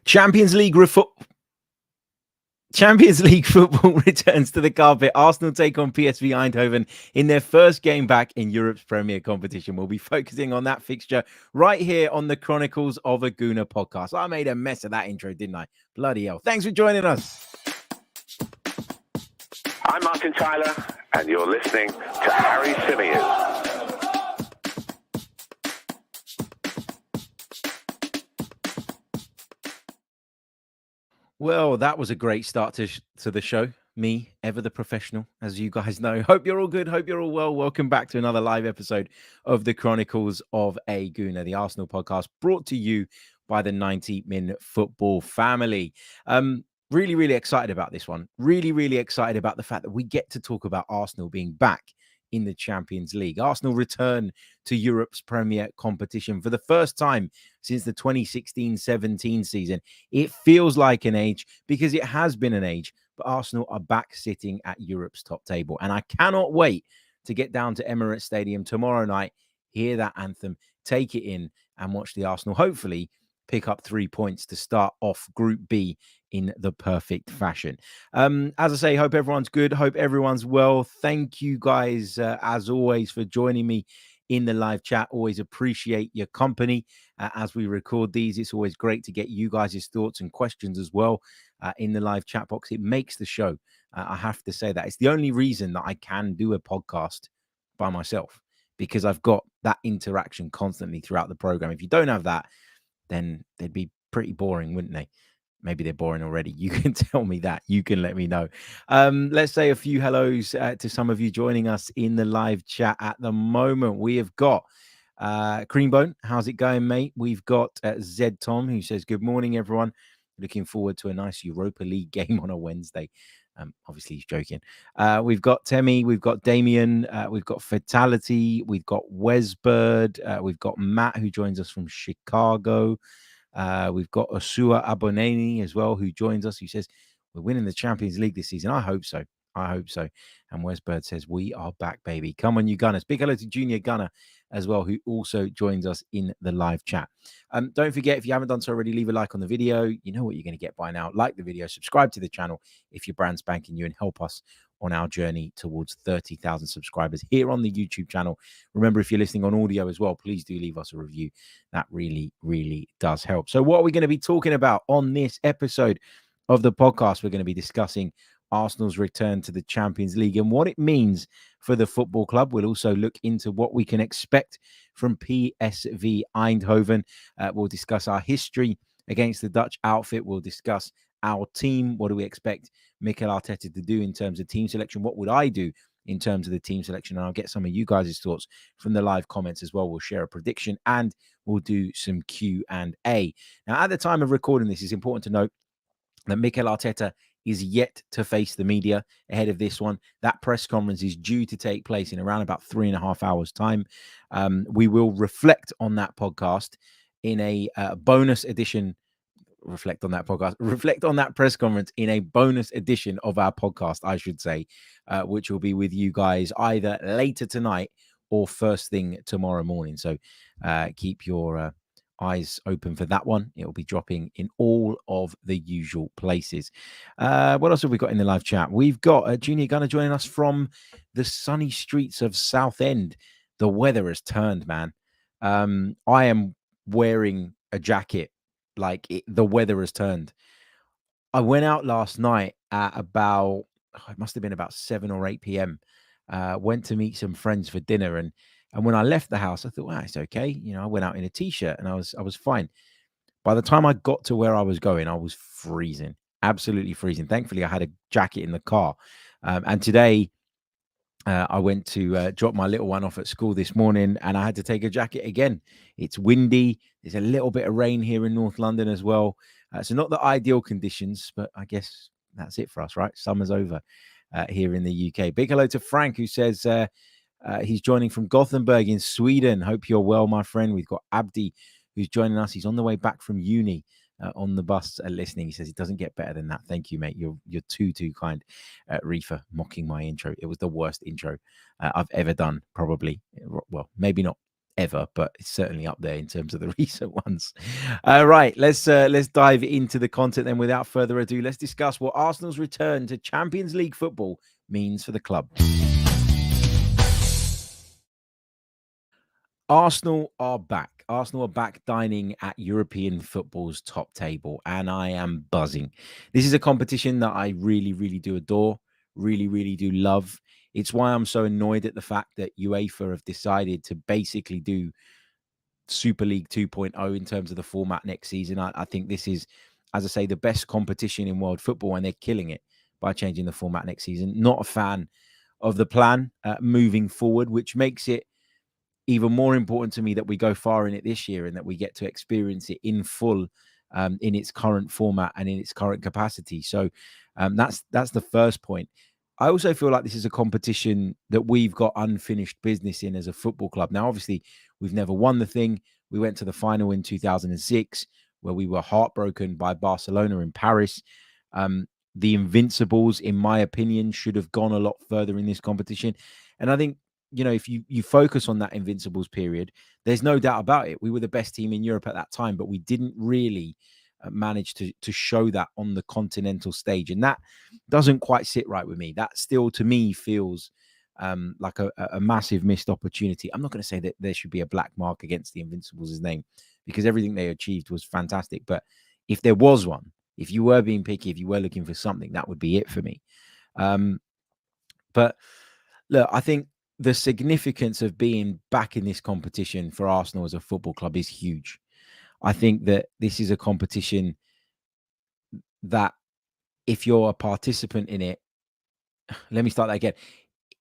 Champions League Champions League football returns to the carpet. Arsenal take on PSV Eindhoven in their first game back in Europe's premier competition. We'll be focusing on that fixture right here on the Chronicles of a Gooner podcast. I made a mess of that intro, didn't I? Bloody hell. Thanks for joining us. I'm Martin Tyler, and you're listening to Harry Symeou. Well, that was a great start to the show. Me, ever the professional, as you guys know. Hope you're all good. Hope you're all well. Welcome back to another live episode of the Chronicles of a Gooner, the Arsenal podcast brought to you by the 90-Min Football family. Really, really excited about this one. Really, really excited about the fact that we get to talk about Arsenal being back in the Champions League. Arsenal return to Europe's premier competition for the first time since the 2016-17 season. It feels like an age because it has been an age, but Arsenal are back sitting at Europe's top table. And I cannot wait to get down to Emirates Stadium tomorrow night, hear that anthem, take it in and watch the Arsenal hopefully pick up 3 points to start off Group B in the perfect fashion. As I say, hope everyone's good. Hope everyone's well. Thank you guys, as always, for joining me in the live chat. Always appreciate your company as we record these. It's always great to get you guys' thoughts and questions as well in the live chat box. It makes the show. I have to say that. It's the only reason that I can do a podcast by myself, because I've got that interaction constantly throughout the program. If you don't have that, then they'd be pretty boring, wouldn't they? Maybe they're boring already. You can tell me that. You can let me know. Let's say a few hellos to some of you joining us in the live chat at the moment. We have got Creambone. How's it going, mate? We've got Zed Tom, who says, good morning, everyone. Looking forward to a nice Europa League game on a Wednesday. Obviously, he's joking. We've got Temi, we've got Damien, we've got Fatality, we've got Wesbird, we've got Matt, who joins us from Chicago. We've got Osua Aboneni as well, who joins us, who says, we're winning the Champions League this season. I hope so. I hope so. And Wesbird says, we are back, baby. Come on, you Gunners. Big hello to Junior Gunner as well, who also joins us in the live chat. Don't forget, if you haven't done so already, leave a like on the video. You know what you're going to get by now. Like the video, subscribe to the channel if you're brand spanking new, and help us on our journey towards 30,000 subscribers here on the YouTube channel. Remember, if you're listening on audio as well, please do leave us a review. That really, really does help. So what are we going to be talking about on this episode of the podcast? We're going to be discussing Arsenal's return to the Champions League and what it means for the football club. We'll also look into what we can expect from PSV Eindhoven. We'll discuss our history against the Dutch outfit. We'll discuss our team. What do we expect Mikel Arteta to do in terms of team selection? What would I do in terms of the team selection? And I'll get some of you guys' thoughts from the live comments as well. We'll share a prediction and we'll do some Q&A. Now, at the time of recording this, it's important to note that Mikel Arteta is yet to face the media ahead of this one. That press conference is due to take place in around about 3.5 hours' time. We will reflect on that podcast in a bonus edition. Reflect on that press conference in a bonus edition of our podcast, I should say, which will be with you guys either later tonight or first thing tomorrow morning. So keep your eyes open for that one. It will be dropping in all of the usual places. What else have we got in the live chat? We've got a Junior Gunner joining us from the sunny streets of Southend. The weather has turned, man. I am wearing a jacket like the weather has turned. I went out last night at about, it must have been about 7 or 8 p.m. Went to meet some friends for dinner, and when I left the house, I thought, wow, it's okay. You know, I went out in a t-shirt and I was fine. By the time I got to where I was going, I was freezing, absolutely freezing. Thankfully, I had a jacket in the car. And today, I went to drop my little one off at school this morning, and I had to take a jacket again. It's windy. There's a little bit of rain here in North London as well. So not the ideal conditions, but I guess that's it for us, right? Summer's over here in the UK. Big hello to Frank, who says he's joining from Gothenburg in Sweden. Hope you're well, my friend. We've got Abdi, who's joining us. He's on the way back from uni. On the bus listening. He says it doesn't get better than that. Thank you, mate. You're too kind. Reefer mocking my intro. It was the worst intro I've ever done, probably. Well, maybe not ever, but it's certainly up there in terms of the recent ones. Right, let's dive into the content then. Without further ado, let's discuss what Arsenal's return to Champions League football means for the club. Arsenal are back. Arsenal are back dining at European football's top table, and I am buzzing. This is a competition that I really, really do adore, really, really do love. It's why I'm so annoyed at the fact that UEFA have decided to basically do Super League 2.0 in terms of the format next season. I think this is, as I say, the best competition in world football, and they're killing it by changing the format next season. Not a fan of the plan moving forward, which makes it even more important to me that we go far in it this year and that we get to experience it in full in its current format and in its current capacity. So that's the first point. I also feel like this is a competition that we've got unfinished business in as a football club. Now, obviously, we've never won the thing. We went to the final in 2006, where we were heartbroken by Barcelona in Paris. The Invincibles, in my opinion, should have gone a lot further in this competition. And I think, if you focus on that Invincibles period, there's no doubt about it. We were the best team in Europe at that time, but we didn't really manage to show that on the continental stage. And that doesn't quite sit right with me. That still, to me, feels like a massive missed opportunity. I'm not going to say that there should be a black mark against the Invincibles' name, because everything they achieved was fantastic. But if there was one, if you were being picky, if you were looking for something, that would be it for me. But look, I think the significance of being back in this competition for Arsenal as a football club is huge. I think that this is a competition that, if you're a participant in it, let me start that again.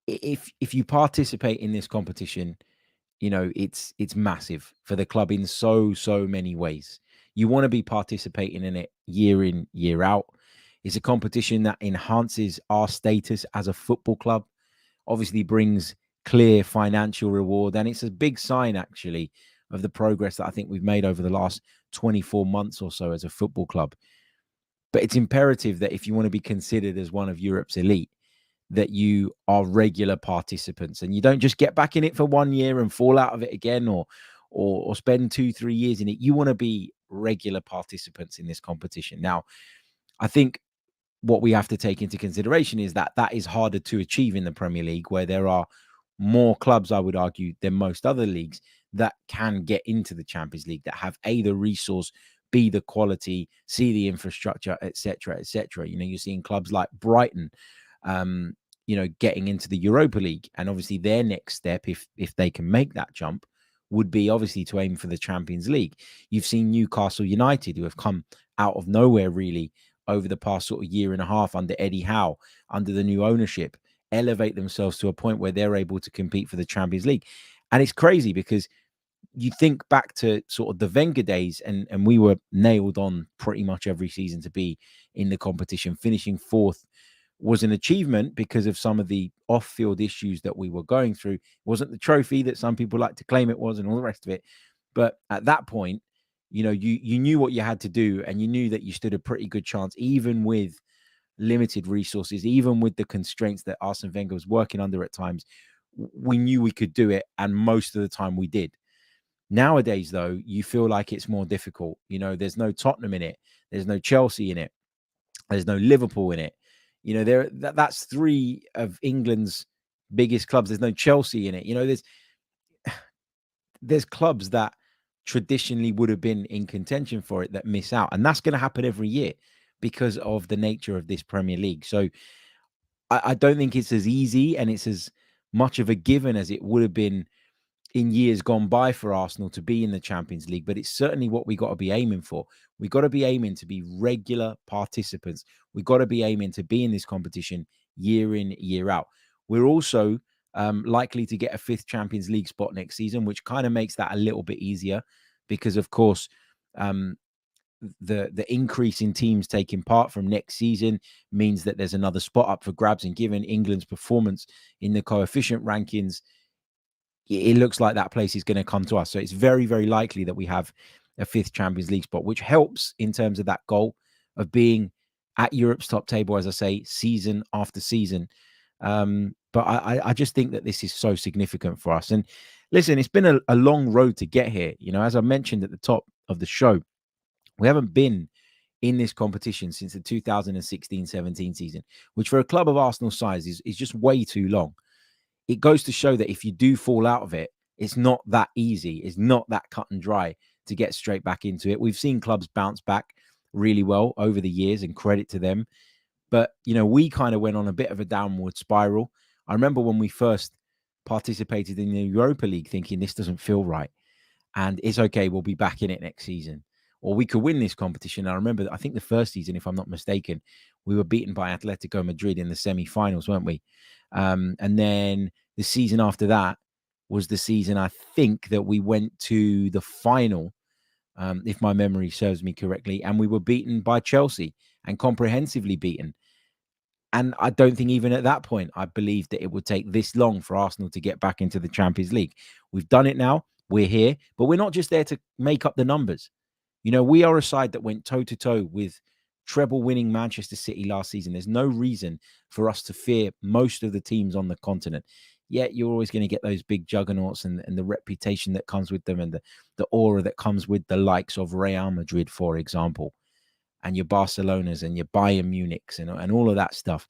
If you participate in this competition, it's massive for the club in so many ways. You want to be participating in it year in, year out. It's a competition that enhances our status as a football club, obviously brings clear financial reward, and it's a big sign actually of the progress that I think we've made over the last 24 months or so as a football club. But it's imperative that if you want to be considered as one of Europe's elite, that you are regular participants and you don't just get back in it for 1 year and fall out of it again, or spend 2-3 years in it. You want to be regular participants in this competition. Now, I think what we have to take into consideration is that is harder to achieve in the Premier League, where there are more clubs, I would argue, than most other leagues that can get into the Champions League, that have A, the resource, B, the quality, C, the infrastructure, etc., etc. You're seeing clubs like Brighton, getting into the Europa League, and obviously their next step, if they can make that jump, would be obviously to aim for the Champions League. You've seen Newcastle United, who have come out of nowhere really over the past sort of year and a half under Eddie Howe, under the new ownership, elevate themselves to a point where they're able to compete for the Champions League. And it's crazy because you think back to sort of the Wenger days, and we were nailed on pretty much every season to be in the competition. Finishing fourth was an achievement because of some of the off-field issues that we were going through. It wasn't the trophy that some people like to claim it was and all the rest of it. But at that point, you knew what you had to do, and you knew that you stood a pretty good chance, even with limited resources, even with the constraints that Arsene Wenger was working under at times. We knew we could do it, and most of the time we did. Nowadays, though, you feel like it's more difficult. There's no Tottenham in it. There's no Chelsea in it. There's no Liverpool in it. That's three of England's biggest clubs. There's no Chelsea in it. There's clubs that traditionally would have been in contention for it that miss out. And that's going to happen every year because of the nature of this Premier League. So I don't think it's as easy and it's as much of a given as it would have been in years gone by for Arsenal to be in the Champions League, but it's certainly what we got to be aiming for. We got to be aiming to be regular participants. We got to be aiming to be in this competition year in, year out. We're also likely to get a fifth Champions League spot next season, which kind of makes that a little bit easier because, of course, the increase in teams taking part from next season means that there's another spot up for grabs. And given England's performance in the coefficient rankings, it looks like that place is going to come to us. So it's very, very likely that we have a fifth Champions League spot, which helps in terms of that goal of being at Europe's top table, as I say, season after season. But I just think that this is so significant for us. And listen, it's been a long road to get here. You know, as I mentioned at the top of the show, we haven't been in this competition since the 2016-17 season, which for a club of Arsenal size is just way too long. It goes to show that if you do fall out of it, it's not that easy. It's not that cut and dry to get straight back into it. We've seen clubs bounce back really well over the years, and credit to them. But, you know, we kind of went on a bit of a downward spiral. I remember when we first participated in the Europa League thinking this doesn't feel right. And it's okay, we'll be back in it next season. Or we could win this competition. I remember, I think the first season, if I'm not mistaken, we were beaten by Atletico Madrid in the semi-finals, weren't we? And then the season after that was the season, I think, that we went to the final, if my memory serves me correctly, and we were beaten by Chelsea, and comprehensively beaten. And I don't think even at that point, I believed that it would take this long for Arsenal to get back into the Champions League. We've done it now. We're here, but we're not just there to make up the numbers. You know, we are a side that went toe-to-toe with treble-winning Manchester City last season. There's no reason for us to fear most of the teams on the continent. Yet you're always going to get those big juggernauts and the reputation that comes with them, and the aura that comes with the likes of Real Madrid, for example, and your Barcelonas and your Bayern Munichs and all of that stuff.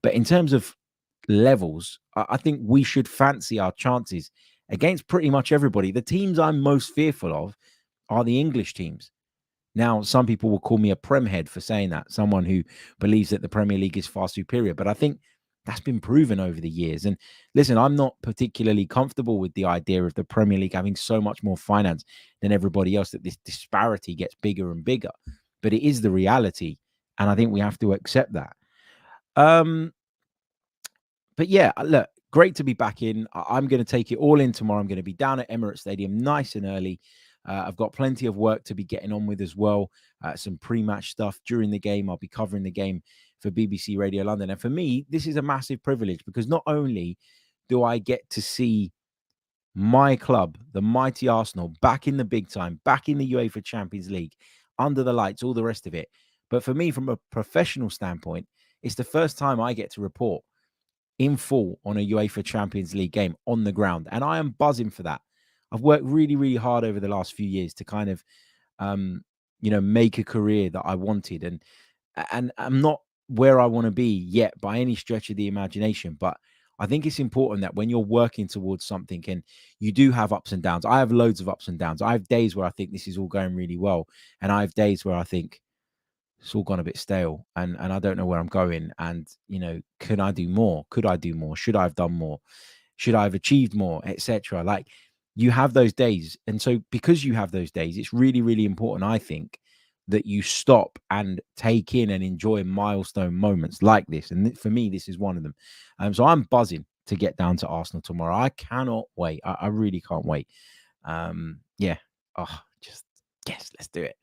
But in terms of levels, I think we should fancy our chances against pretty much everybody. The teams I'm most fearful of are the English teams. Now, some people will call me a Prem head for saying that, someone who believes that the Premier League is far superior. But I think that's been proven over the years. And listen, I'm not particularly comfortable with the idea of the Premier League having so much more finance than everybody else, that this disparity gets bigger and bigger. But it is the reality, and I think we have to accept that. But yeah, look, great to be back in. I'm going to take it all in tomorrow. I'm going to be down at Emirates Stadium nice and early. I've got plenty of work to be getting on with as well. Some pre-match stuff during the game. I'll be covering the game for BBC Radio London. And for me, this is a massive privilege, because not only do I get to see my club, the mighty Arsenal, back in the big time, back in the UEFA Champions League, under the lights, all the rest of it. But for me, from a professional standpoint, it's the first time I get to report in full on a UEFA Champions League game on the ground. And I am buzzing for that. I've worked really, really hard over the last few years to kind of, make a career that I wanted. And I'm not where I want to be yet by any stretch of the imagination. But I think it's important that when you're working towards something, and you do have ups and downs. I have loads of ups and downs. I have days where I think this is all going really well. And I have days where I think it's all gone a bit stale, and I don't know where I'm going. And, can I do more? Could I do more? Should I have done more? Should I have achieved more, etc.? Like, you have those days. And so because you have those days, it's really, really important, I think, that you stop and take in and enjoy milestone moments like this. And for me, this is one of them. So I'm buzzing to get down to Arsenal tomorrow. I cannot wait. I really can't wait. Yes, let's do it.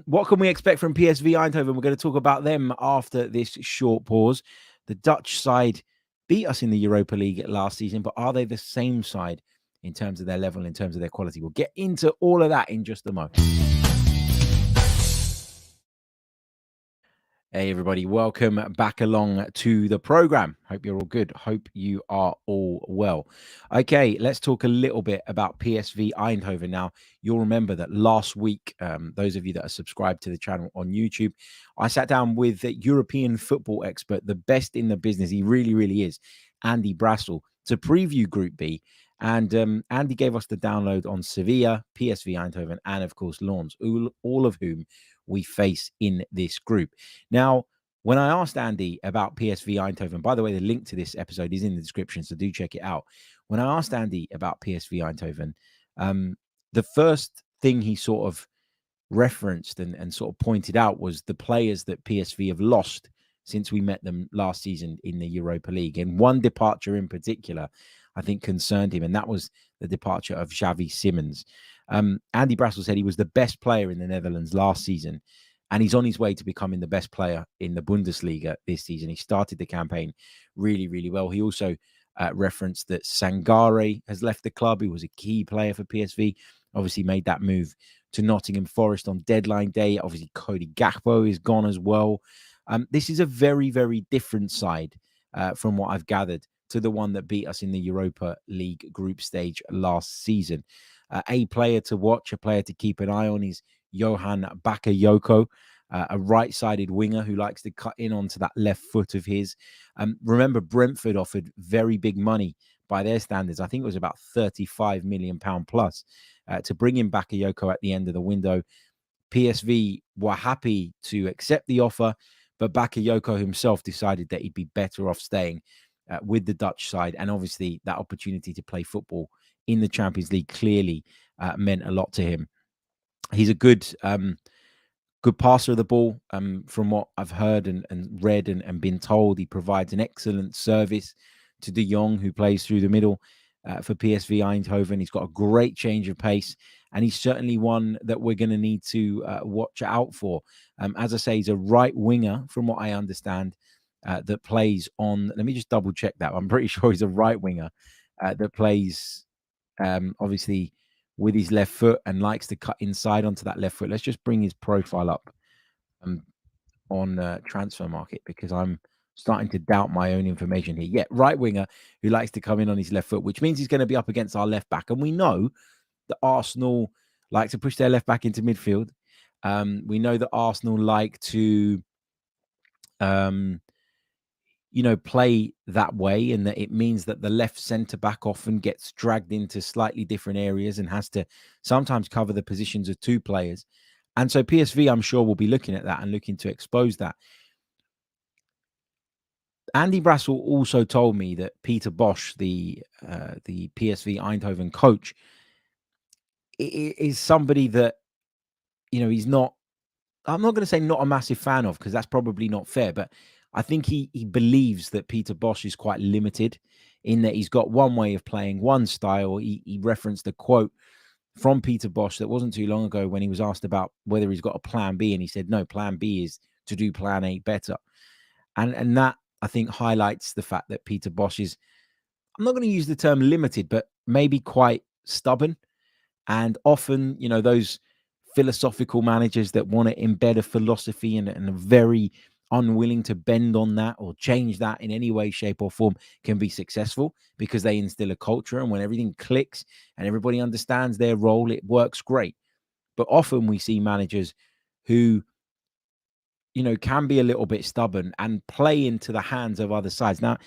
What can we expect from PSV Eindhoven? We're going to talk about them after this short pause. The Dutch side beat us in the Europa League last season, but are they the same side in terms of their level, in terms of their quality? We'll get into all of that in just a moment. Hey, everybody. Welcome back along to the program. Hope you're all good. Hope you are all well. Okay, let's talk a little bit about PSV Eindhoven. Now, you'll remember that last week, those of you that are subscribed to the channel on YouTube, I sat down with a European football expert, the best in the business. He really, really is, Andy Brassel, to preview Group B. And Andy gave us the download on Sevilla, PSV Eindhoven, and of course Lens, all of whom we face in this group. Now, when I asked Andy about PSV Eindhoven, by the way, the link to this episode is in the description, so do check it out. When I asked Andy about PSV Eindhoven, the first thing he sort of referenced and sort of pointed out was the players that PSV have lost since we met them last season in the Europa League. And one departure in particular, I think, concerned him, and that was the departure of Xavi Simons. Andy Brassel said he was the best player in the Netherlands last season, and he's on his way to becoming the best player in the Bundesliga this season. He started the campaign really, really well. He also referenced that Sangare has left the club. He was a key player for PSV, obviously made that move to Nottingham Forest on deadline day. Obviously, Cody Gakpo is gone as well. This is a very, very different side from what I've gathered to the one that beat us in the Europa League group stage last season. A player to watch, a player to keep an eye on is Johan Bakayoko, a right-sided winger who likes to cut in onto that left foot of his. Remember, Brentford offered very big money by their standards. I think it was about £35 million plus to bring in Bakayoko at the end of the window. PSV were happy to accept the offer, but Bakayoko himself decided that he'd be better off staying with the Dutch side. And obviously that opportunity to play football in the Champions League clearly meant a lot to him. He's a good passer of the ball. From what I've heard and read and been told, he provides an excellent service to De Jong, who plays through the middle for PSV Eindhoven. He's got a great change of pace, and he's certainly one that we're going to need to watch out for. As I say, he's a right winger, from what I understand, that plays on. Let me just double check that. I'm pretty sure he's a right winger that plays, obviously, with his left foot and likes to cut inside onto that left foot. Let's just bring his profile up on Transfer Market, because I'm starting to doubt my own information here. Yeah, right winger who likes to come in on his left foot, which means he's going to be up against our left back. And we know that Arsenal like to push their left back into midfield. We know that Arsenal like to, play that way, and that it means that the left centre back often gets dragged into slightly different areas and has to sometimes cover the positions of two players. And so PSV, I'm sure, will be looking at that and looking to expose that. Andy Brassel also told me that Peter Bosz, the PSV Eindhoven coach, is somebody that, he's not, I'm not going to say not a massive fan of, because that's probably not fair, but I think he believes that Peter Bosz is quite limited in that he's got one way of playing, one style. He referenced a quote from Peter Bosz that wasn't too long ago when he was asked about whether he's got a plan B, and he said, no, plan B is to do plan A better. And that, I think, highlights the fact that Peter Bosz is, I'm not going to use the term limited, but maybe quite stubborn. And often, those philosophical managers that want to embed a philosophy and are very unwilling to bend on that or change that in any way, shape, or form can be successful because they instill a culture. And when everything clicks and everybody understands their role, it works great. But often we see managers who, can be a little bit stubborn and play into the hands of other sides. Now,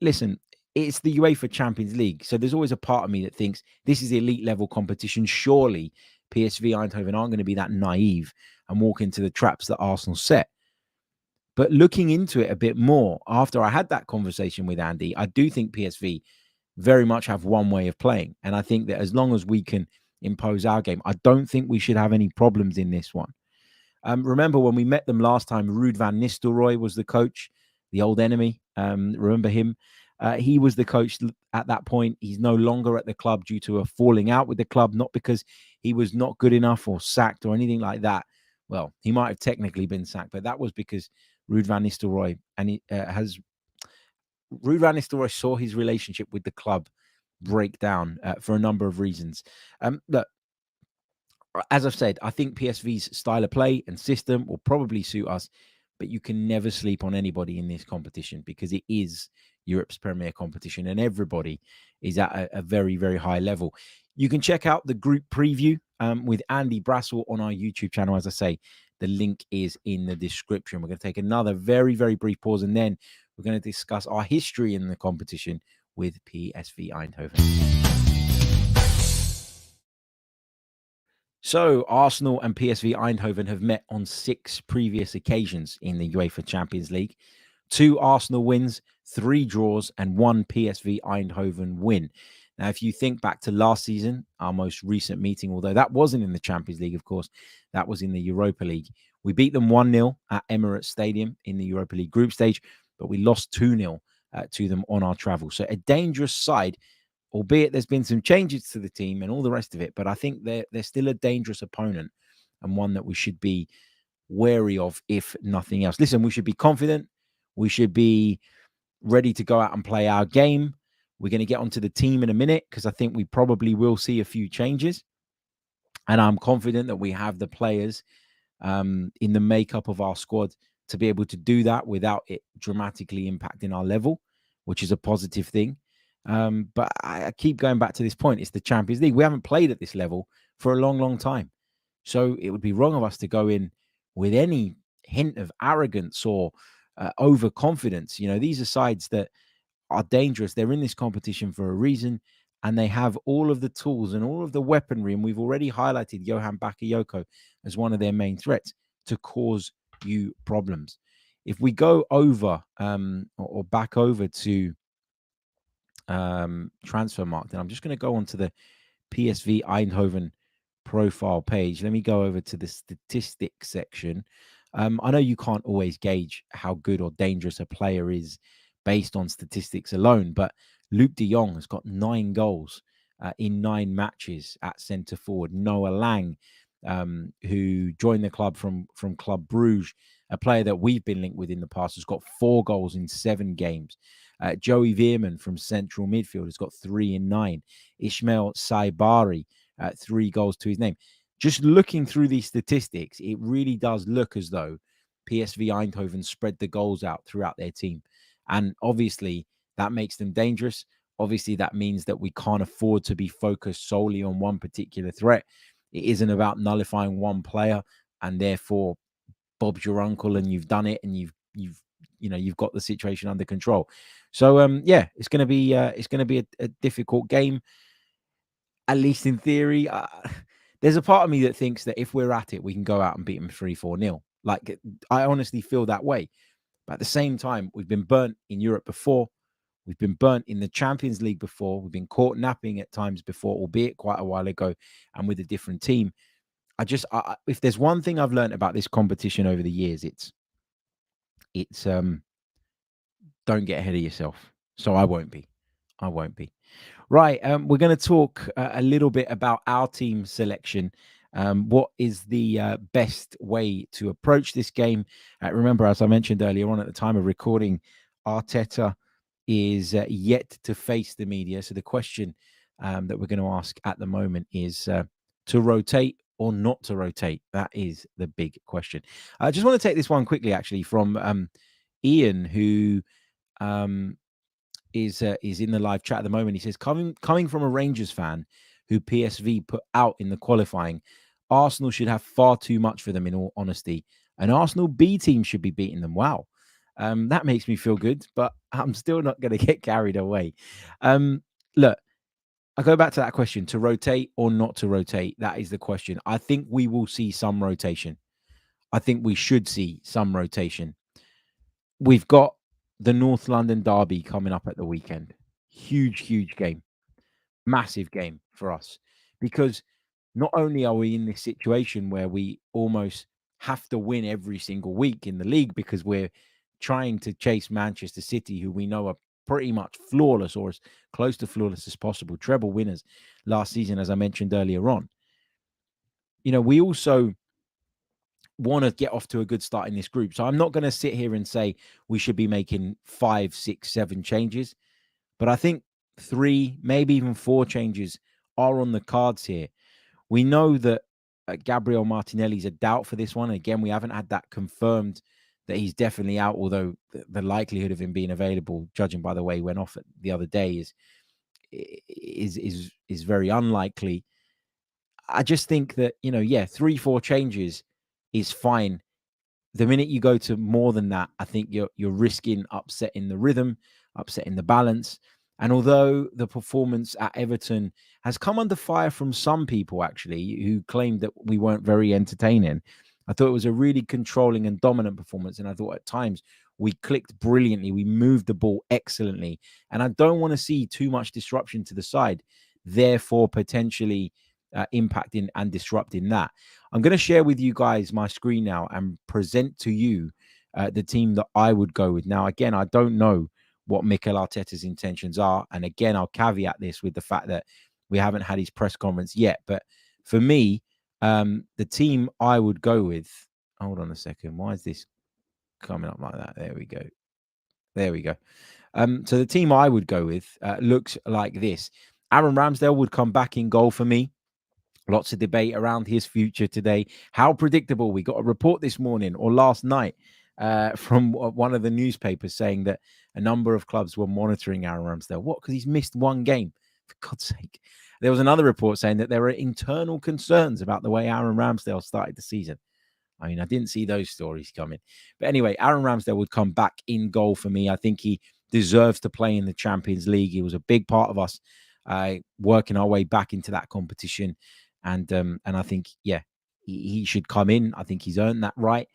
listen, it's the UEFA Champions League. So there's always a part of me that thinks this is elite level competition. Surely PSV Eindhoven aren't going to be that naive and walk into the traps that Arsenal set. But looking into it a bit more, after I had that conversation with Andy, I do think PSV very much have one way of playing. And I think that as long as we can impose our game, I don't think we should have any problems in this one. Remember when we met them last time, Ruud van Nistelrooy was the coach, the old enemy. Remember him? He was the coach at that point. He's no longer at the club due to a falling out with the club, not because he was not good enough or sacked or anything like that. Well, he might have technically been sacked, but that was because Ruud van Nistelrooy Ruud van Nistelrooy saw his relationship with the club break down for a number of reasons. Look, as I've said, I think PSV's style of play and system will probably suit us, but you can never sleep on anybody in this competition because it is Europe's premier competition and everybody is at a very, very high level. You can check out the group preview with Andy Brassel on our YouTube channel. As I say, the link is in the description. We're going to take another very, very brief pause, and then we're going to discuss our history in the competition with PSV Eindhoven. So Arsenal and PSV Eindhoven have met on 6 previous occasions in the UEFA Champions League. 2 Arsenal wins, 3 draws, and 1 PSV Eindhoven win. Now, if you think back to last season, our most recent meeting, although that wasn't in the Champions League, of course, that was in the Europa League. We beat them 1-0 at Emirates Stadium in the Europa League group stage, but we lost 2-0 to them on our travel. So a dangerous side, albeit there's been some changes to the team and all the rest of it, but I think they're still a dangerous opponent and one that we should be wary of, if nothing else. Listen, we should be confident. We should be ready to go out and play our game. We're going to get onto the team in a minute because I think we probably will see a few changes. And I'm confident that we have the players in the makeup of our squad to be able to do that without it dramatically impacting our level. which is a positive thing. But I keep going back to this point. It's the Champions League. We haven't played at this level for a long, long time. So it would be wrong of us to go in with any hint of arrogance or overconfidence. These are sides that are dangerous. They're in this competition for a reason, and they have all of the tools and all of the weaponry. And we've already highlighted Johan Bakayoko as one of their main threats to cause you problems. If we go over or back over to Transfermarkt, then I'm just going to go onto the PSV Eindhoven profile page. Let me go over to the statistics section. I know you can't always gauge how good or dangerous a player is based on statistics alone, but Luke de Jong has got 9 goals in 9 matches at centre forward. Noah Lang, who joined the club from Club Bruges, a player that we've been linked with in the past, has got 4 goals in 7 games. Joey Veerman from central midfield has got 3 in 9. Ismail Saibari, 3 goals to his name. Just looking through these statistics, it really does look as though PSV Eindhoven spread the goals out throughout their team. And obviously, that makes them dangerous. Obviously, that means that we can't afford to be focused solely on one particular threat. It isn't about nullifying one player and therefore Bob's your uncle and you've done it and you've got the situation under control. So it's going to be a difficult game, at least in theory. There's a part of me that thinks that if we're at it, we can go out and beat them 3-4-0. Like, I honestly feel that way. But at the same time, we've been burnt in Europe before. We've been burnt in the Champions League before. We've been caught napping at times before, albeit quite a while ago, and with a different team. If there's one thing I've learned about this competition over the years, it's don't get ahead of yourself. So I won't be. Right. We're going to talk a little bit about our team selection. What is the best way to approach this game? Remember, as I mentioned earlier on, at the time of recording, Arteta is yet to face the media. So the question that we're going to ask at the moment is to rotate or not to rotate. That is the big question. I just want to take this one quickly, actually, from Ian, who is in the live chat at the moment. He says, coming from a Rangers fan who PSV put out in the qualifying, Arsenal should have far too much for them, in all honesty. An Arsenal B team should be beating them. Wow. That makes me feel good, but I'm still not going to get carried away. Look, I go back to that question, to rotate or not to rotate. That is the question. I think we will see some rotation. I think we should see some rotation. We've got the North London derby coming up at the weekend. Huge game. Massive game for us. Because not only are we in this situation where we almost have to win every single week in the league because we're trying to chase Manchester City, who we know are pretty much flawless or as close to flawless as possible, treble winners last season, as I mentioned earlier on. We also want to get off to a good start in this group. So I'm not going to sit here and say we should be making 5, 6, 7 changes, but I think 3, maybe even 4 changes are on the cards here. We know that Gabriel Martinelli's a doubt for this one. Again, we haven't had that confirmed that he's definitely out, although the likelihood of him being available, judging by the way he went off the other day, is very unlikely. I just think that 3, 4 changes is fine. The minute you go to more than that, I think you're risking upsetting the rhythm, upsetting the balance. And although the performance at Everton has come under fire from some people, actually, who claimed that we weren't very entertaining, I thought it was a really controlling and dominant performance. And I thought at times we clicked brilliantly. We moved the ball excellently. And I don't want to see too much disruption to the side, therefore potentially impacting and disrupting that. I'm going to share with you guys my screen now and present to you the team that I would go with. Now, again, I don't know what Mikel Arteta's intentions are. And again, I'll caveat this with the fact that we haven't had his press conference yet. But for me, the team I would go with, hold on a second. Why is this coming up like that? There we go. So the team I would go with looks like this. Aaron Ramsdale would come back in goal for me. Lots of debate around his future today. How predictable? We got a report this morning or last night from one of the newspapers saying that a number of clubs were monitoring Aaron Ramsdale. What? Because he's missed one game, for God's sake. There was another report saying that there are internal concerns about the way Aaron Ramsdale started the season. I mean, I didn't see those stories coming. But anyway, Aaron Ramsdale would come back in goal for me. I think he deserves to play in the Champions League. He was a big part of us working our way back into that competition. And I think, yeah, he should come in. I think he's earned that right.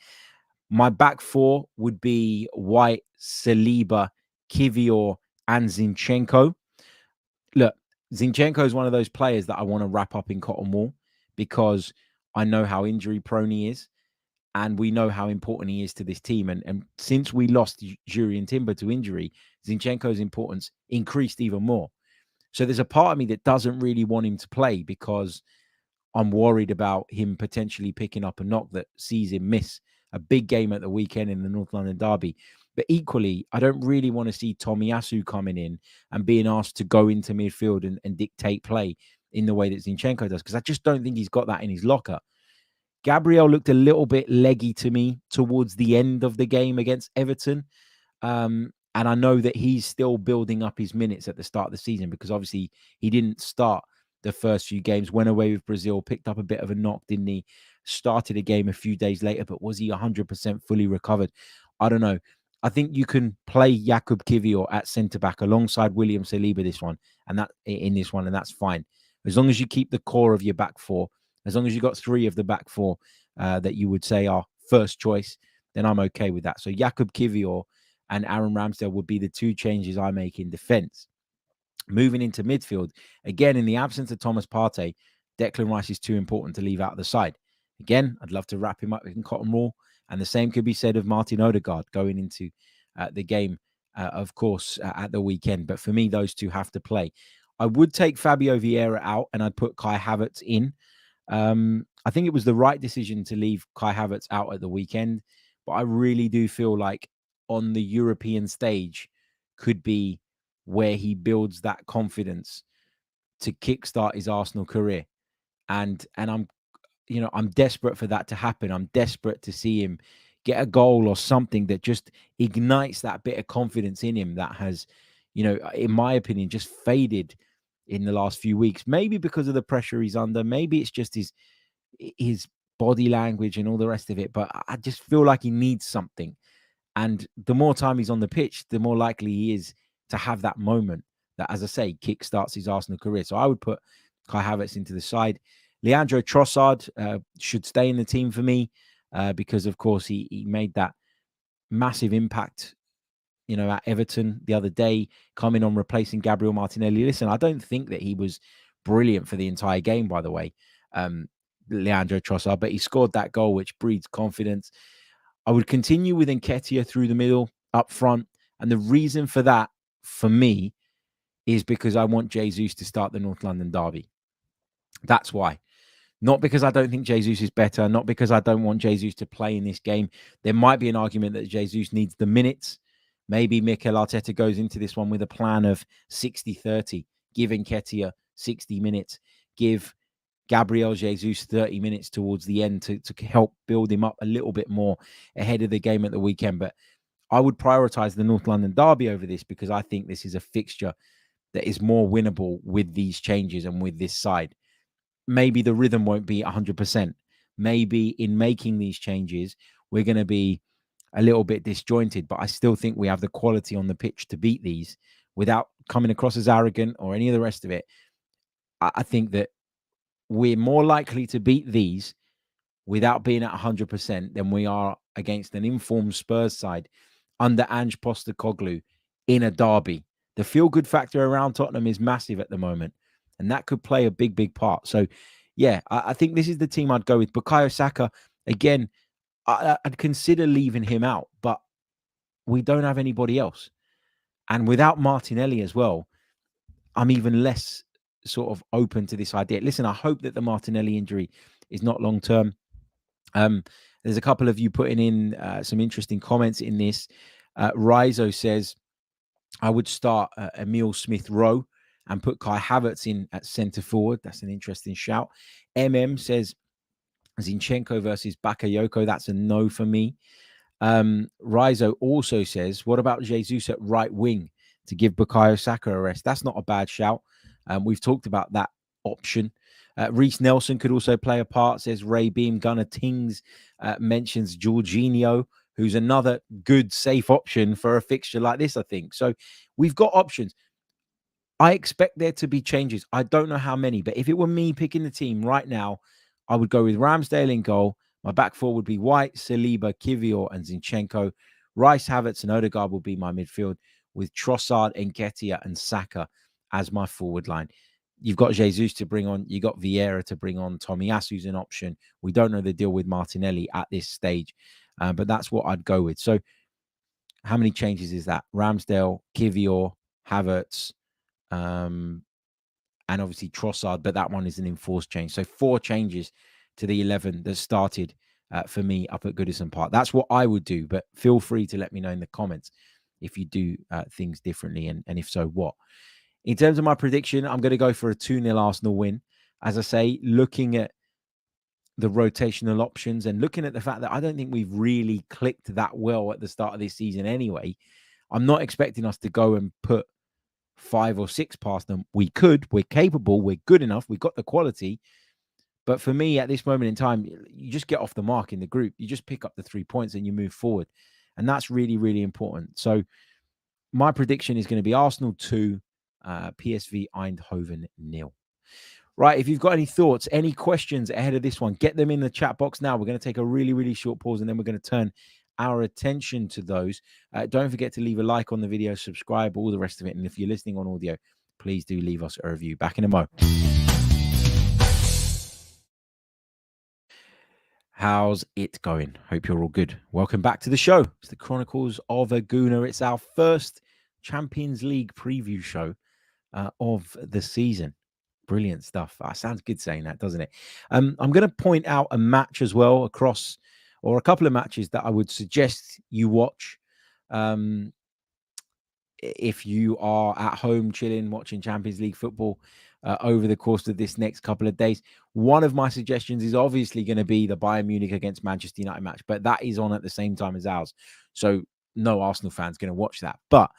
My back four would be White, Saliba, Kivior, and Zinchenko. Look, Zinchenko is one of those players that I want to wrap up in cotton wool because I know how injury prone he is. And we know how important he is to this team. And since we lost Jurriën Timber to injury, Zinchenko's importance increased even more. So there's a part of me that doesn't really want him to play because I'm worried about him potentially picking up a knock that sees him miss a big game at the weekend in the North London derby. But equally, I don't really want to see Tomiyasu coming in and being asked to go into midfield and dictate play in the way that Zinchenko does, because I just don't think he's got that in his locker. Gabriel looked a little bit leggy to me towards the end of the game against Everton. And I know that he's still building up his minutes at the start of the season because obviously he didn't start the first few games, went away with Brazil, picked up a bit of a knock, didn't he? Started a game a few days later, but was he 100% fully recovered? I don't know. I think you can play Jakub Kivior at centre-back alongside William Saliba and that's fine. As long as you keep the core of your back four, as long as you've got three of the back four that you would say are first choice, then I'm okay with that. So Jakub Kivior and Aaron Ramsdale would be the two changes I make in defence. Moving into midfield, again, in the absence of Thomas Partey, Declan Rice is too important to leave out of the side. Again, I'd love to wrap him up in cotton wool. And the same could be said of Martin Odegaard going into the game, of course, at the weekend. But for me, those two have to play. I would take Fabio Vieira out and I'd put Kai Havertz in. I think it was the right decision to leave Kai Havertz out at the weekend. But I really do feel like on the European stage could be where he builds that confidence to kickstart his Arsenal career. And I'm desperate for that to happen. I'm desperate to see him get a goal or something that just ignites that bit of confidence in him that has, in my opinion, just faded in the last few weeks. Maybe because of the pressure he's under. Maybe it's just his body language and all the rest of it. But I just feel like he needs something. And the more time he's on the pitch, the more likely he is to have that moment that, as I say, kickstarts his Arsenal career. So I would put Kai Havertz into the side. Leandro Trossard should stay in the team for me because, of course, he made that massive impact, at Everton the other day, coming on replacing Gabriel Martinelli. Listen, I don't think that he was brilliant for the entire game, by the way, Leandro Trossard, but he scored that goal, which breeds confidence. I would continue with Nketiah through the middle, up front. And the reason for that, for me, is because I want Jesus to start the North London derby. That's why. Not because I don't think Jesus is better, not because I don't want Jesus to play in this game. There might be an argument that Jesus needs the minutes. Maybe Mikel Arteta goes into this one with a plan of 60-30, give Nketiah 60 minutes, give Gabriel Jesus 30 minutes towards the end to help build him up a little bit more ahead of the game at the weekend. But I would prioritize the North London derby over this because I think this is a fixture that is more winnable with these changes and with this side. Maybe the rhythm won't be 100%. Maybe in making these changes, we're going to be a little bit disjointed, but I still think we have the quality on the pitch to beat these without coming across as arrogant or any of the rest of it. I think that we're more likely to beat these without being at 100% than we are against an informed Spurs side under Ange Postecoglou in a derby. The feel-good factor around Tottenham is massive at the moment, and that could play a big, big part. So, yeah, I think this is the team I'd go with. Bukayo Saka, again, I'd consider leaving him out, but we don't have anybody else. And without Martinelli as well, I'm even less sort of open to this idea. Listen, I hope that the Martinelli injury is not long-term. There's a couple of you putting in some interesting comments in this. Rizo says, I would start Emile Smith-Rowe and put Kai Havertz in at centre forward. That's an interesting shout. MM says Zinchenko versus Bakayoko. That's a no for me. Rizo also says, what about Jesus at right wing to give Bukayo Saka a rest? That's not a bad shout. We've talked about that option. Reece Nelson could also play a part, says Ray Beam. Gunnar Tings mentions Jorginho, who's another good, safe option for a fixture like this, I think. So we've got options. I expect there to be changes. I don't know how many, but if it were me picking the team right now, I would go with Ramsdale in goal. My back four would be White, Saliba, Kivior, and Zinchenko. Rice, Havertz, and Odegaard will be my midfield, with Trossard, Nketiah, and Saka as my forward line. You've got Jesus to bring on. You got Vieira to bring on. Tomiyasu's an option. We don't know the deal with Martinelli at this stage, but that's what I'd go with. So how many changes is that? Ramsdale, Kivior, Havertz, and obviously Trossard, but that one is an enforced change. So 4 changes to the 11 that started for me up at Goodison Park. That's what I would do, but feel free to let me know in the comments if you do things differently, and if so, what. In terms of my prediction, I'm going to go for a 2-0 Arsenal win. As I say, looking at the rotational options and looking at the fact that I don't think we've really clicked that well at the start of this season anyway, I'm not expecting us to go and put 5 or 6 past them. We could, we're capable, we're good enough, we've got the quality. But for me, at this moment in time, you just get off the mark in the group. You just pick up the 3 points and you move forward. And that's really, really important. So my prediction is going to be Arsenal 2, PSV Eindhoven 0. Right, if you've got any thoughts, any questions ahead of this one, get them in the chat box now. We're going to take a really, really short pause, and then we're going to turn our attention to those. Don't forget to leave a like on the video, subscribe, all the rest of it. And if you're listening on audio, please do leave us a review. Back in a mo. How's it going? Hope you're all good. Welcome back to the show. It's the Chronicles of a Gooner. It's our first Champions League preview show of the season. Brilliant stuff. Sounds good saying that, doesn't it? I'm going to point out a match as well across, or a couple of matches that I would suggest you watch. If you are at home chilling, watching Champions League football over the course of this next couple of days, one of my suggestions is obviously going to be the Bayern Munich against Manchester United match, but that is on at the same time as ours. So no Arsenal fans going to watch that. But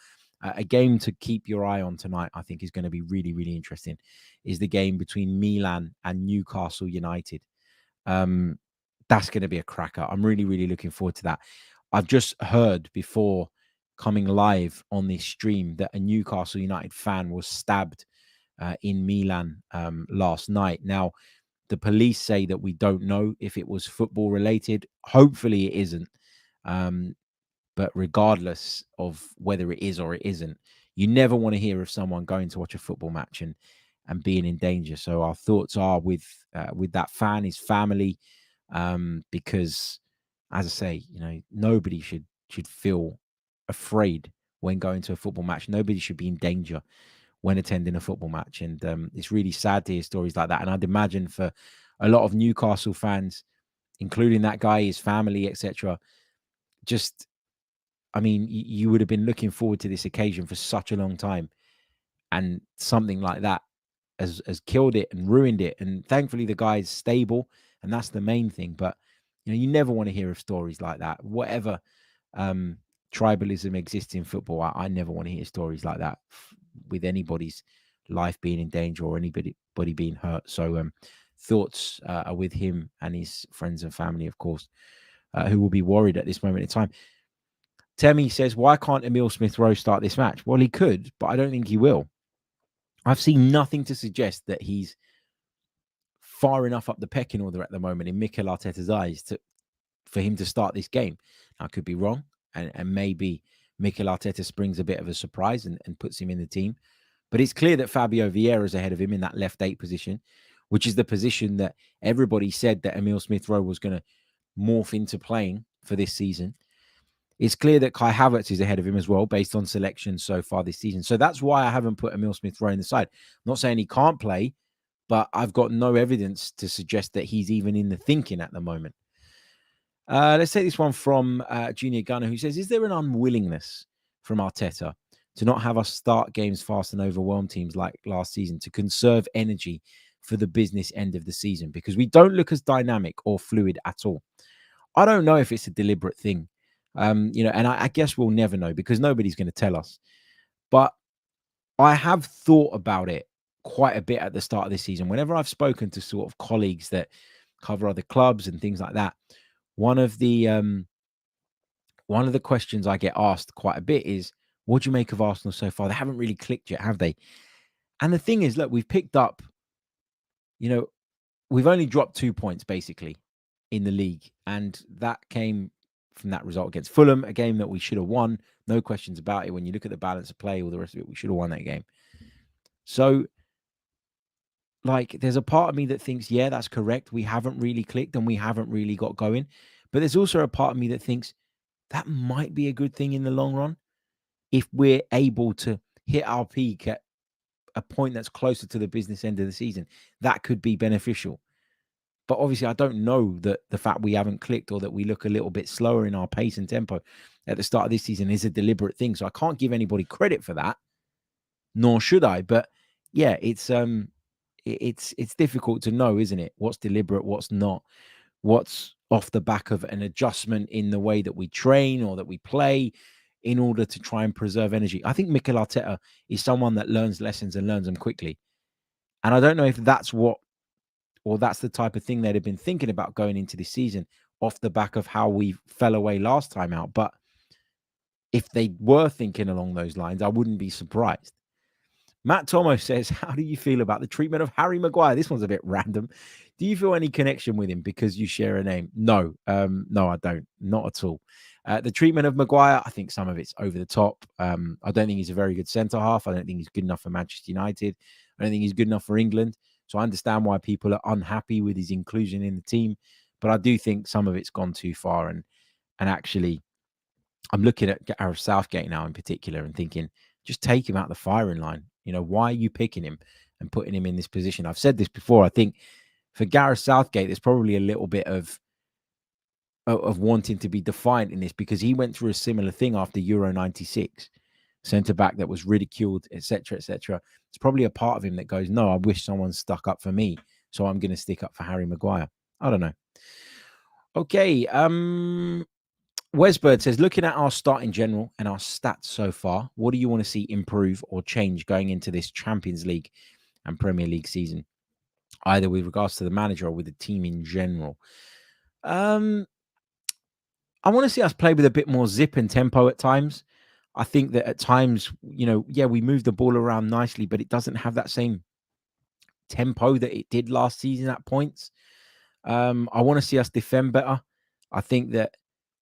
a game to keep your eye on tonight, I think, is going to be really, really interesting, is the game between Milan and Newcastle United. That's going to be a cracker. I'm really, really looking forward to that. I've just heard before coming live on this stream that a Newcastle United fan was stabbed in Milan last night. Now, the police say that we don't know if it was football related. Hopefully it isn't. But regardless of whether it is or it isn't, you never want to hear of someone going to watch a football match and being in danger. So our thoughts are with that fan, his family, because, as I say, nobody should feel afraid when going to a football match. Nobody should be in danger when attending a football match. And it's really sad to hear stories like that. And I'd imagine for a lot of Newcastle fans, including that guy, his family, etc., just, I mean, you would have been looking forward to this occasion for such a long time, and something like that has killed it and ruined it. And thankfully, the guy's stable, and that's the main thing. But you never want to hear of stories like that. Whatever tribalism exists in football, I never want to hear stories like that with anybody's life being in danger or anybody being hurt. So thoughts are with him and his friends and family, of course, who will be worried at this moment in time. Temi says, why can't Emile Smith-Rowe start this match? Well, he could, but I don't think he will. I've seen nothing to suggest that he's far enough up the pecking order at the moment in Mikel Arteta's eyes for him to start this game. I could be wrong, and maybe Mikel Arteta springs a bit of a surprise and puts him in the team. But it's clear that Fabio Vieira is ahead of him in that left 8 position, which is the position that everybody said that Emile Smith-Rowe was going to morph into playing for this season. It's clear that Kai Havertz is ahead of him as well, based on selections so far this season. So that's why I haven't put Emile Smith-Rowe in the side. I'm not saying he can't play, but I've got no evidence to suggest that he's even in the thinking at the moment. Let's take this one from Junior Gunner, who says, is there an unwillingness from Arteta to not have us start games fast and overwhelm teams like last season, to conserve energy for the business end of the season? Because we don't look as dynamic or fluid at all. I don't know if it's a deliberate thing. And I guess we'll never know because nobody's going to tell us. But I have thought about it quite a bit at the start of this season. Whenever I've spoken to sort of colleagues that cover other clubs and things like that, one of the questions I get asked quite a bit is, what do you make of Arsenal so far? They haven't really clicked yet, have they? And the thing is, look, we've picked up, we've only dropped 2 points basically in the league. And that came from that result against Fulham, a game that we should have won. No questions about it. When you look at the balance of play, all the rest of it, we should have won that game. So, there's a part of me that thinks, yeah, that's correct. We haven't really clicked and we haven't really got going. But there's also a part of me that thinks that might be a good thing in the long run if we're able to hit our peak at a point that's closer to the business end of the season. That could be beneficial. But obviously, I don't know that the fact we haven't clicked or that we look a little bit slower in our pace and tempo at the start of this season is a deliberate thing. So I can't give anybody credit for that, nor should I. But yeah, it's difficult to know, isn't it? What's deliberate, what's not, what's off the back of an adjustment in the way that we train or that we play in order to try and preserve energy. I think Mikel Arteta is someone that learns lessons and learns them quickly. And I don't know if that's that's the type of thing they'd have been thinking about going into this season off the back of how we fell away last time out. But if they were thinking along those lines, I wouldn't be surprised. Matt Tomo says, how do you feel about the treatment of Harry Maguire? This one's a bit random. Do you feel any connection with him because you share a name? No, I don't. Not at all. The treatment of Maguire, I think some of it's over the top. I don't think he's a very good centre-half. I don't think he's good enough for Manchester United. I don't think he's good enough for England. So I understand why people are unhappy with his inclusion in the team. But I do think some of it's gone too far. And actually, I'm looking at Gareth Southgate now in particular and thinking, just take him out the firing line. Why are you picking him and putting him in this position? I've said this before. I think for Gareth Southgate, there's probably a little bit of wanting to be defiant in this because he went through a similar thing after Euro 96. Centre back that was ridiculed, etc., etc. It's probably a part of him that goes, no, I wish someone stuck up for me, so I'm going to stick up for Harry Maguire. I don't know. Okay, Wesbird says, looking at our start in general and our stats so far, what do you want to see improve or change going into this Champions League and Premier League season, either with regards to the manager or with the team in general? I want to see us play with a bit more zip and tempo at times. I think that at times, we move the ball around nicely, but it doesn't have that same tempo that it did last season at points. I want to see us defend better. I think that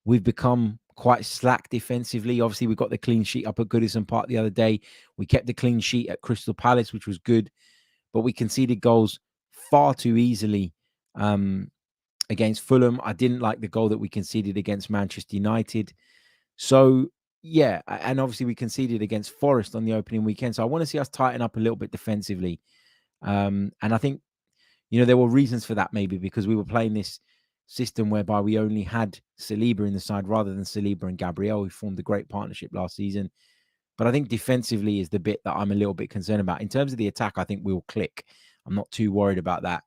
we've become quite slack defensively. Obviously, we got the clean sheet up at Goodison Park the other day. We kept the clean sheet at Crystal Palace, which was good, but we conceded goals far too easily against Fulham. I didn't like the goal that we conceded against Manchester United. So, yeah, and obviously we conceded against Forest on the opening weekend. So I want to see us tighten up a little bit defensively. And I think, there were reasons for that maybe because we were playing this system whereby we only had Saliba in the side rather than Saliba and Gabriel, who formed a great partnership last season. But I think defensively is the bit that I'm a little bit concerned about. In terms of the attack, I think we'll click. I'm not too worried about that.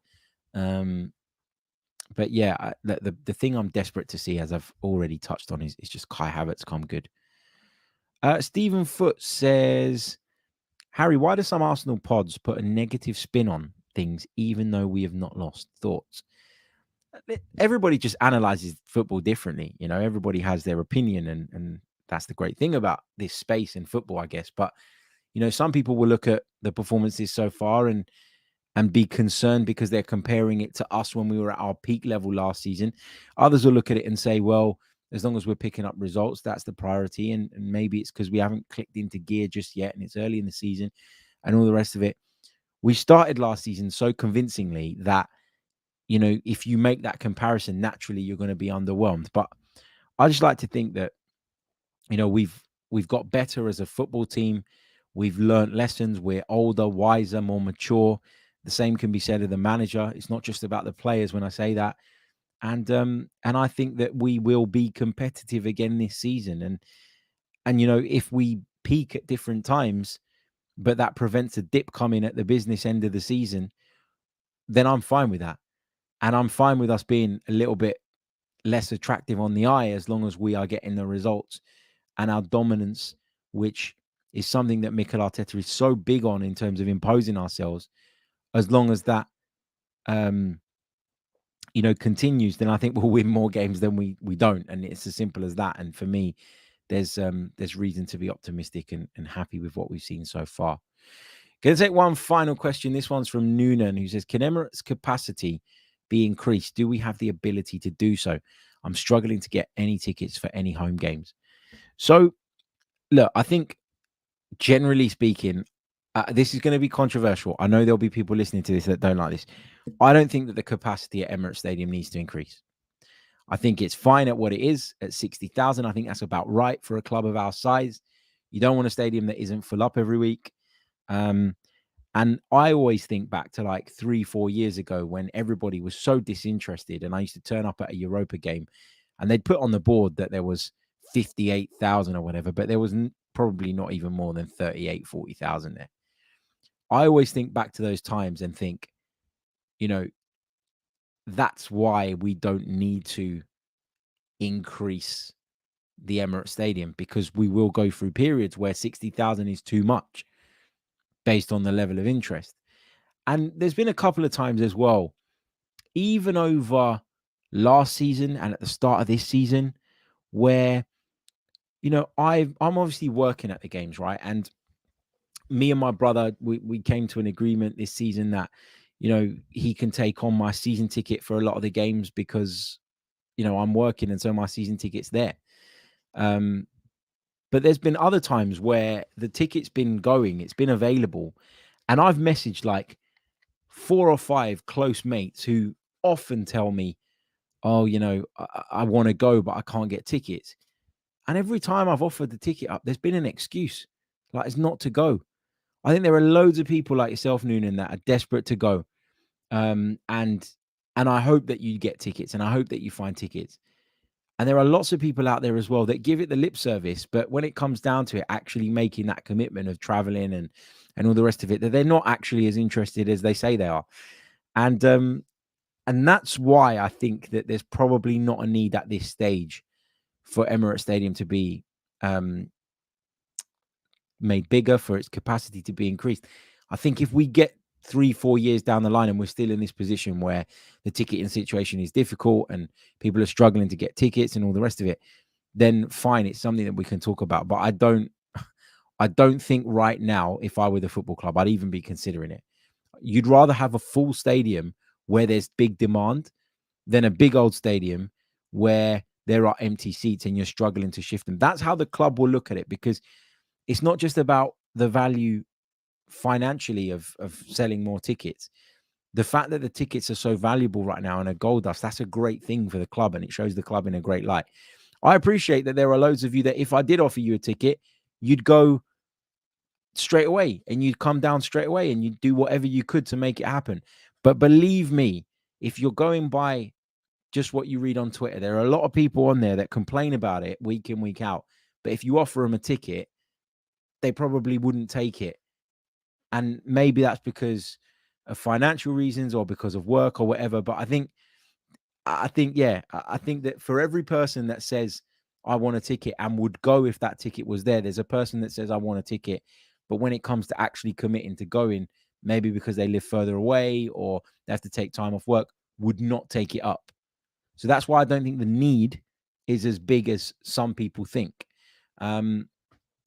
But yeah, the thing I'm desperate to see, as I've already touched on, is just Kai Havertz come good. Stephen Foote says, Harry, why do some Arsenal pods put a negative spin on things even though we have not lost? Thoughts? Everybody just analyzes football differently. Everybody has their opinion, and that's the great thing about this space in football, I guess. But, some people will look at the performances so far and be concerned because they're comparing it to us when we were at our peak level last season. Others will look at it and say, well, as long as we're picking up results, that's the priority. And maybe it's because we haven't clicked into gear just yet and it's early in the season and all the rest of it. We started last season so convincingly that, if you make that comparison, naturally you're going to be underwhelmed. But I just like to think that, we've got better as a football team. We've learned lessons. We're older, wiser, more mature. The same can be said of the manager. It's not just about the players when I say that. And I think that we will be competitive again this season. And if we peak at different times, but that prevents a dip coming at the business end of the season, then I'm fine with that. And I'm fine with us being a little bit less attractive on the eye as long as we are getting the results and our dominance, which is something that Mikel Arteta is so big on in terms of imposing ourselves. As long as that, continues, then I think we'll win more games than we don't, and it's as simple as that. And for me, there's reason to be optimistic and happy with what we've seen so far. Going to take one final question. This one's from Noonan, who says, can Emirates capacity be increased? Do we have the ability to do so? I'm struggling to get any tickets for any home games. So, look, I think generally speaking, this is going to be controversial. I know there'll be people listening to this that don't like this. I don't think that the capacity at Emirates Stadium needs to increase. I think it's fine at what it is at 60,000. I think that's about right for a club of our size. You don't want a stadium that isn't full up every week. And I always think back to like 3-4 years ago when everybody was so disinterested, and I used to turn up at a Europa game and they'd put on the board that there was 58,000 or whatever, but there was probably not even more than 38, 40,000 there. I always think back to those times and think, that's why we don't need to increase the Emirates Stadium, because we will go through periods where 60,000 is too much based on the level of interest. And there's been a couple of times as well, even over last season and at the start of this season, where, I'm obviously working at the games, right? And me and my brother, we came to an agreement this season that, he can take on my season ticket for a lot of the games because, I'm working and so my season ticket's there. But there's been other times where the ticket's been going, it's been available. And I've messaged like 4 or 5 close mates who often tell me, oh, I want to go, but I can't get tickets. And every time I've offered the ticket up, there's been an excuse. Like, it's not to go. I think there are loads of people like yourself, Noonan, that are desperate to go. And I hope that you get tickets, and I hope that you find tickets. And there are lots of people out there as well that give it the lip service, but when it comes down to it, actually making that commitment of traveling and all the rest of it, that they're not actually as interested as they say they are. And that's why I think that there's probably not a need at this stage for Emirates Stadium to be made bigger, for its capacity to be increased. I think if we get 3-4 years down the line and we're still in this position where the ticketing situation is difficult and people are struggling to get tickets and all the rest of it, then fine, it's something that we can talk about. But I don't think right now, if I were the football club, I'd even be considering it. You'd rather have a full stadium where there's big demand than a big old stadium where there are empty seats and you're struggling to shift them. That's how the club will look at it, because it's not just about the value financially of selling more tickets. The fact that the tickets are so valuable right now and a gold dust, that's a great thing for the club, and it shows the club in a great light. I appreciate that there are loads of you that if I did offer you a ticket, you'd go straight away and you'd come down straight away and you'd do whatever you could to make it happen. But believe me, if you're going by just what you read on Twitter, there are a lot of people on there that complain about it week in, week out. But if you offer them a ticket, they probably wouldn't take it. And maybe that's because of financial reasons or because of work or whatever. But I think that for every person that says, I want a ticket and would go if that ticket was there's a person that says, I want a ticket. But when it comes to actually committing to going, maybe because they live further away or they have to take time off work, would not take it up. So that's why I don't think the need is as big as some people think.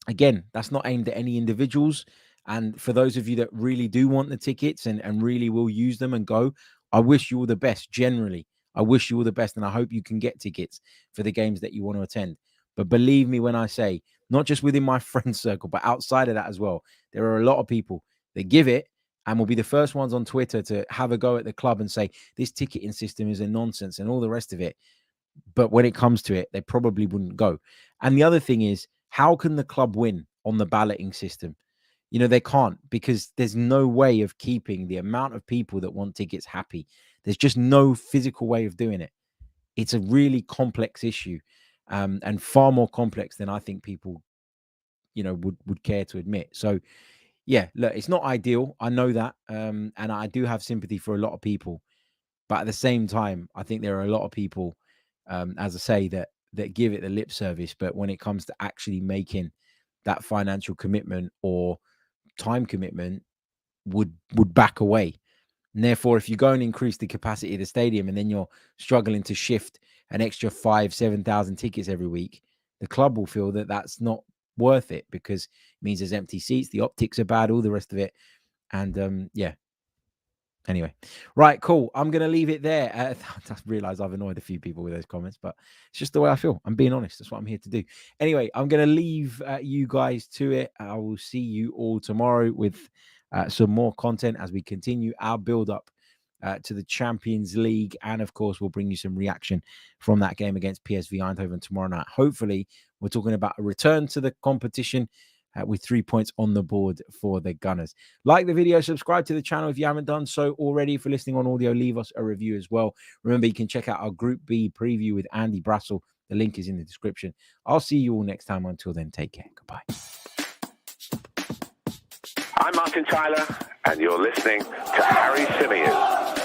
Again, that's not aimed at any individuals. And for those of you that really do want the tickets and really will use them and go, I wish you all the best. Generally, I wish you all the best. And I hope you can get tickets for the games that you want to attend. But believe me when I say, not just within my friend circle, but outside of that as well, there are a lot of people that give it and will be the first ones on Twitter to have a go at the club and say, this ticketing system is a nonsense and all the rest of it. But when it comes to it, they probably wouldn't go. And the other thing is, how can the club win on the balloting system? They can't, because there's no way of keeping the amount of people that want tickets happy. There's just no physical way of doing it. It's a really complex issue, and far more complex than I think people, would care to admit. So, yeah, look, it's not ideal. I know that. And I do have sympathy for a lot of people. But at the same time, I think there are a lot of people as I say, that give it the lip service, but when it comes to actually making that financial commitment or time commitment, would back away. And therefore, if you go and increase the capacity of the stadium and then you're struggling to shift an extra 5,000-7,000 tickets every week, the club will feel that that's not worth it, because it means there's empty seats, the optics are bad, all the rest of it. And anyway, right, cool. I'm going to leave it there. I realize I've annoyed a few people with those comments, but it's just the way I feel. I'm being honest. That's what I'm here to do. Anyway, I'm going to leave you guys to it. I will see you all tomorrow with some more content as we continue our build up to the Champions League. And of course, we'll bring you some reaction from that game against PSV Eindhoven tomorrow night. Hopefully, we're talking about a return to the competition with 3 points on the board for the Gunners. Like the video, subscribe to the channel if you haven't done so already. If you're listening on audio, leave us a review as well. Remember, you can check out our Group B preview with Andy Brassel. The link is in the description. I'll see you all next time. Until then, take care. Goodbye. I'm Martin Tyler, and you're listening to Harry Symeou.